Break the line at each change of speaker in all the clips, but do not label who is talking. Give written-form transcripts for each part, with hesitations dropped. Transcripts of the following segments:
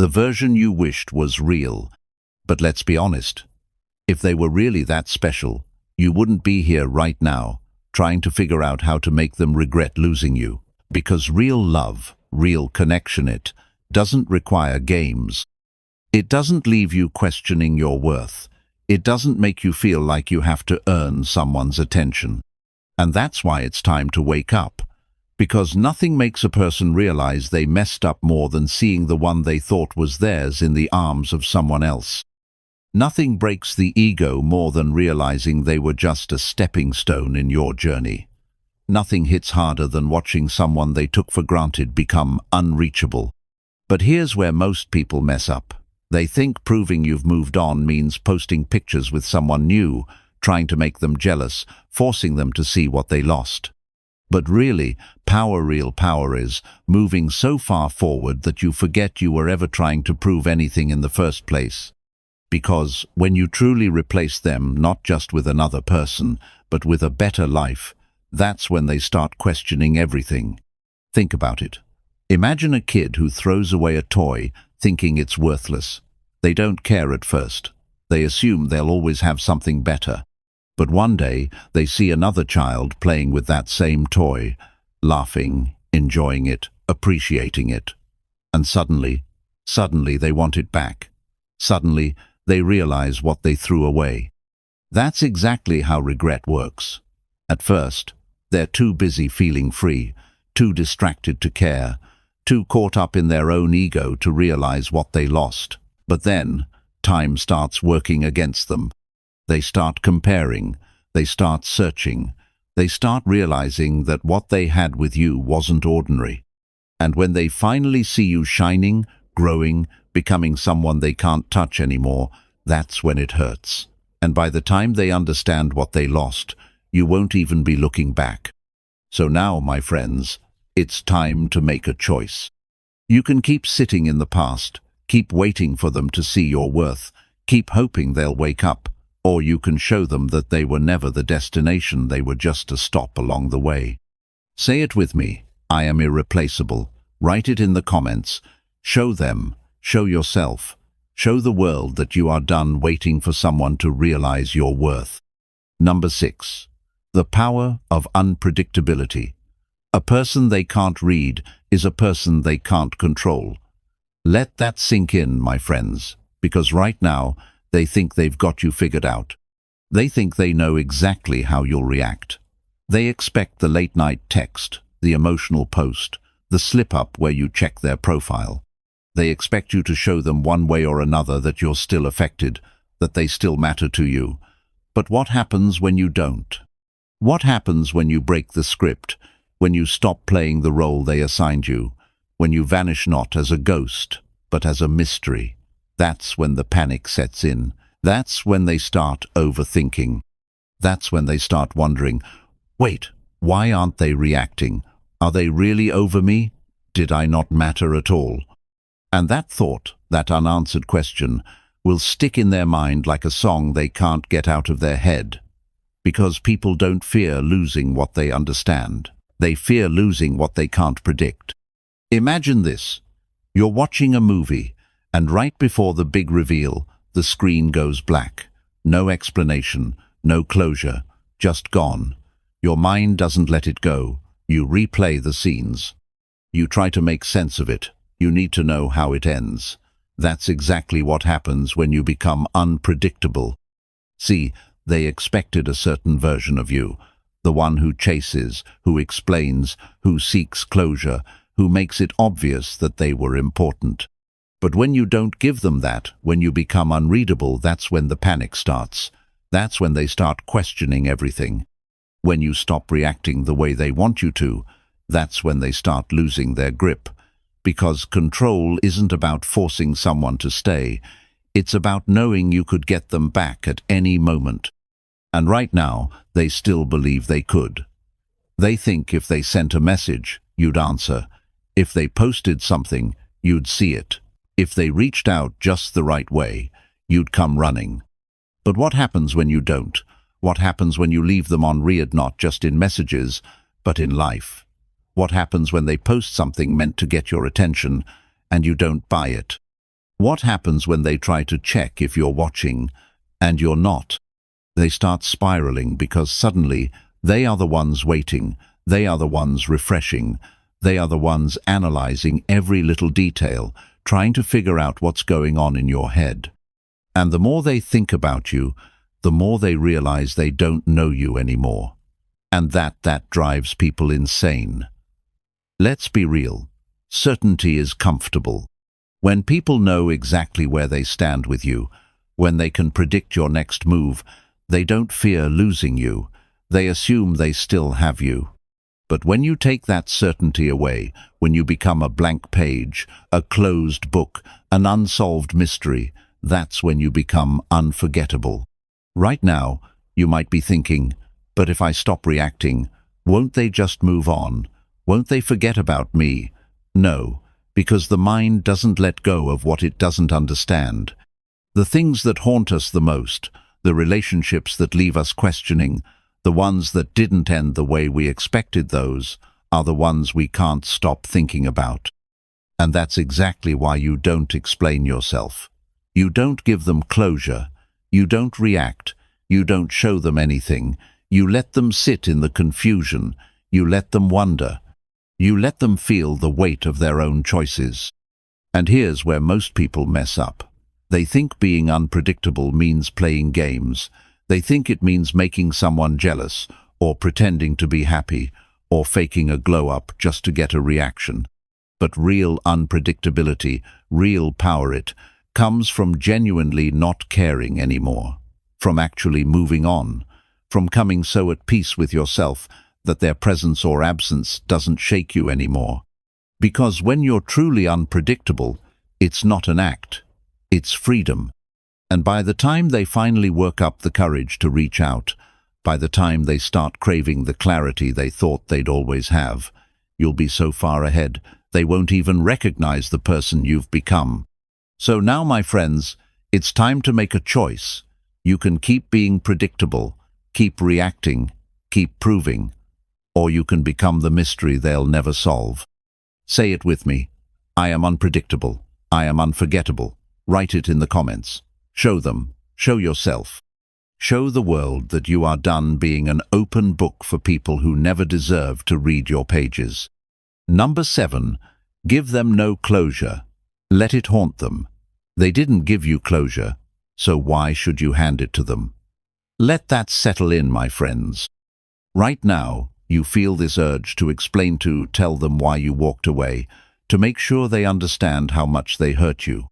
The version you wished was real. But let's be honest. If they were really that special, you wouldn't be here right now, trying to figure out how to make them regret losing you. Because real love, real connection, it doesn't require games. It doesn't leave you questioning your worth. It doesn't make you feel like you have to earn someone's attention. And that's why it's time to wake up. Because nothing makes a person realize they messed up more than seeing the one they thought was theirs in the arms of someone else. Nothing breaks the ego more than realizing they were just a stepping stone in your journey. Nothing hits harder than watching someone they took for granted become unreachable. But here's where most people mess up. They think proving you've moved on means posting pictures with someone new, trying to make them jealous, forcing them to see what they lost. But really, real power is moving so far forward that you forget you were ever trying to prove anything in the first place. Because when you truly replace them, not just with another person, but with a better life, that's when they start questioning everything. Think about it. Imagine a kid who throws away a toy thinking it's worthless. They don't care at first. They assume they'll always have something better. But one day, they see another child playing with that same toy, laughing, enjoying it, appreciating it. And suddenly they want it back. Suddenly, they realize what they threw away. That's exactly how regret works. At first, they're too busy feeling free, too distracted to care, too caught up in their own ego to realize what they lost. But then, time starts working against them. They start comparing, they start searching, they start realizing that what they had with you wasn't ordinary. And when they finally see you shining, growing, becoming someone they can't touch anymore, that's when it hurts. And by the time they understand what they lost, you won't even be looking back. So now, my friends, it's time to make a choice. You can keep sitting in the past, keep waiting for them to see your worth, keep hoping they'll wake up, or you can show them that they were never the destination, they were just a stop along the way. Say it with me, I am irreplaceable. Write it in the comments. Show them, show yourself, show the world that you are done waiting for someone to realize your worth. Number 6. The power of unpredictability. A person they can't read is a person they can't control. Let that sink in, my friends, because right now, they think they've got you figured out. They think they know exactly how you'll react. They expect the late-night text, the emotional post, the slip-up where you check their profile. They expect you to show them one way or another that you're still affected, that they still matter to you. But what happens when you don't? What happens when you break the script, when you stop playing the role they assigned you, when you vanish not as a ghost, but as a mystery? That's when the panic sets in. That's when they start overthinking. That's when they start wondering, wait, why aren't they reacting? Are they really over me? Did I not matter at all? And that thought, that unanswered question, will stick in their mind like a song they can't get out of their head. Because people don't fear losing what they understand. They fear losing what they can't predict. Imagine this. You're watching a movie, and right before the big reveal, the screen goes black. No explanation, no closure, just gone. Your mind doesn't let it go. You replay the scenes. You try to make sense of it. You need to know how it ends. That's exactly what happens when you become unpredictable. See, they expected a certain version of you, the one who chases, who explains, who seeks closure, who makes it obvious that they were important. But when you don't give them that, when you become unreadable, that's when the panic starts. That's when they start questioning everything. When you stop reacting the way they want you to, that's when they start losing their grip. Because control isn't about forcing someone to stay. It's about knowing you could get them back at any moment. And right now, they still believe they could. They think if they sent a message, you'd answer. If they posted something, you'd see it. If they reached out just the right way, you'd come running. But what happens when you don't? What happens when you leave them on read, not just in messages, but in life? What happens when they post something meant to get your attention and you don't buy it? What happens when they try to check if you're watching and you're not? They start spiraling because suddenly they are the ones waiting, they are the ones refreshing, they are the ones analyzing every little detail, trying to figure out what's going on in your head. And the more they think about you, the more they realize they don't know you anymore. And that drives people insane. Let's be real. Certainty is comfortable. When people know exactly where they stand with you, when they can predict your next move, they don't fear losing you. They assume they still have you. But when you take that certainty away, when you become a blank page, a closed book, an unsolved mystery, that's when you become unforgettable. Right now, you might be thinking, but if I stop reacting, won't they just move on? Won't they forget about me? No, because the mind doesn't let go of what it doesn't understand. The things that haunt us the most, the relationships that leave us questioning, the ones that didn't end the way we expected, those are the ones we can't stop thinking about. And that's exactly why you don't explain yourself. You don't give them closure. You don't react. You don't show them anything. You let them sit in the confusion. You let them wonder. You let them feel the weight of their own choices. And here's where most people mess up. They think being unpredictable means playing games. They think it means making someone jealous, or pretending to be happy, or faking a glow-up just to get a reaction. But real unpredictability, real power, it comes from genuinely not caring anymore, from actually moving on, from coming so at peace with yourself that their presence or absence doesn't shake you anymore. Because when you're truly unpredictable, it's not an act, it's freedom. And by the time they finally work up the courage to reach out, by the time they start craving the clarity they thought they'd always have, you'll be so far ahead, they won't even recognize the person you've become. So now, my friends, it's time to make a choice. You can keep being predictable, keep reacting, keep proving, or you can become the mystery they'll never solve. Say it with me. I am unpredictable. I am unforgettable. Write it in the comments. Show them. Show yourself. Show the world that you are done being an open book for people who never deserve to read your pages. Number 7. Give them no closure. Let it haunt them. They didn't give you closure, so why should you hand it to them? Let that settle in, my friends. Right now, you feel this urge to explain, to tell them why you walked away, to make sure they understand how much they hurt you.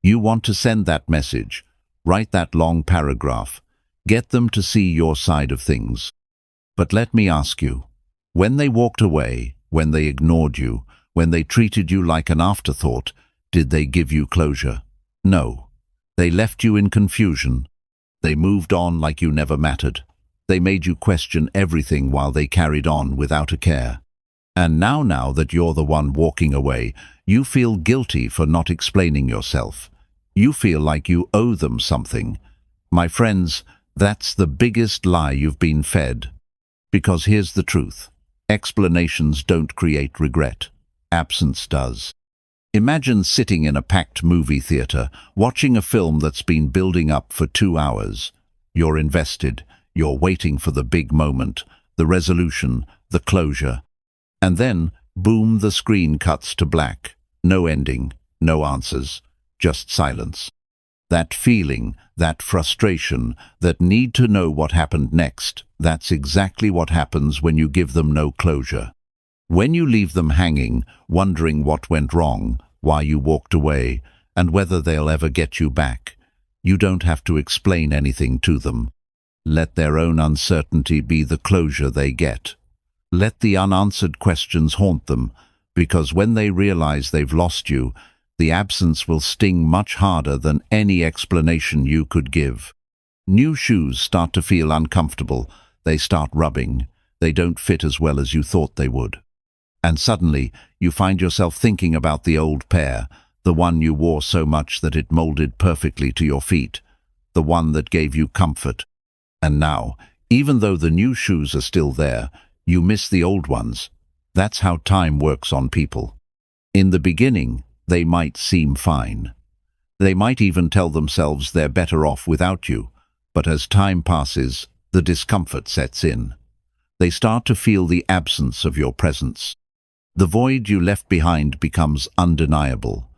You want to send that message, write that long paragraph, get them to see your side of things. But let me ask you, when they walked away, when they ignored you, when they treated you like an afterthought, did they give you closure? No. They left you in confusion. They moved on like you never mattered. They made you question everything while they carried on without a care. And now that you're the one walking away, you feel guilty for not explaining yourself. You feel like you owe them something. My friends, that's the biggest lie you've been fed. Because here's the truth. Explanations don't create regret. Absence does. Imagine sitting in a packed movie theater, watching a film that's been building up for 2 hours. You're invested. You're waiting for the big moment, the resolution, the closure. And then, boom, the screen cuts to black. No ending, no answers, just silence. That feeling, that frustration, that need to know what happened next, that's exactly what happens when you give them no closure. When you leave them hanging, wondering what went wrong, why you walked away, and whether they'll ever get you back, you don't have to explain anything to them. Let their own uncertainty be the closure they get. Let the unanswered questions haunt them, because when they realize they've lost you, the absence will sting much harder than any explanation you could give. New shoes start to feel uncomfortable. They start rubbing. They don't fit as well as you thought they would. And suddenly, you find yourself thinking about the old pair, the one you wore so much that it molded perfectly to your feet, the one that gave you comfort. And now, even though the new shoes are still there, you miss the old ones. That's how time works on people. In the beginning, they might seem fine. They might even tell themselves they're better off without you, but as time passes, the discomfort sets in. They start to feel the absence of your presence. The void you left behind becomes undeniable.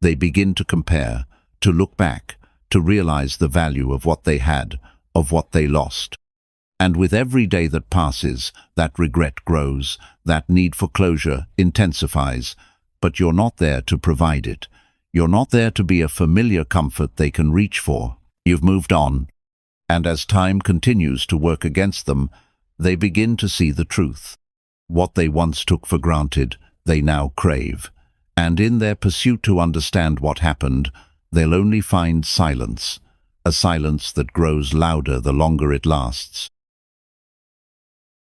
They begin to compare, to look back, to realize the value of what they had, of what they lost. And with every day that passes, that regret grows, that need for closure intensifies, but you're not there to provide it. You're not there to be a familiar comfort they can reach for. You've moved on. And as time continues to work against them, they begin to see the truth. What they once took for granted, they now crave. And in their pursuit to understand what happened, they'll only find silence, a silence that grows louder the longer it lasts.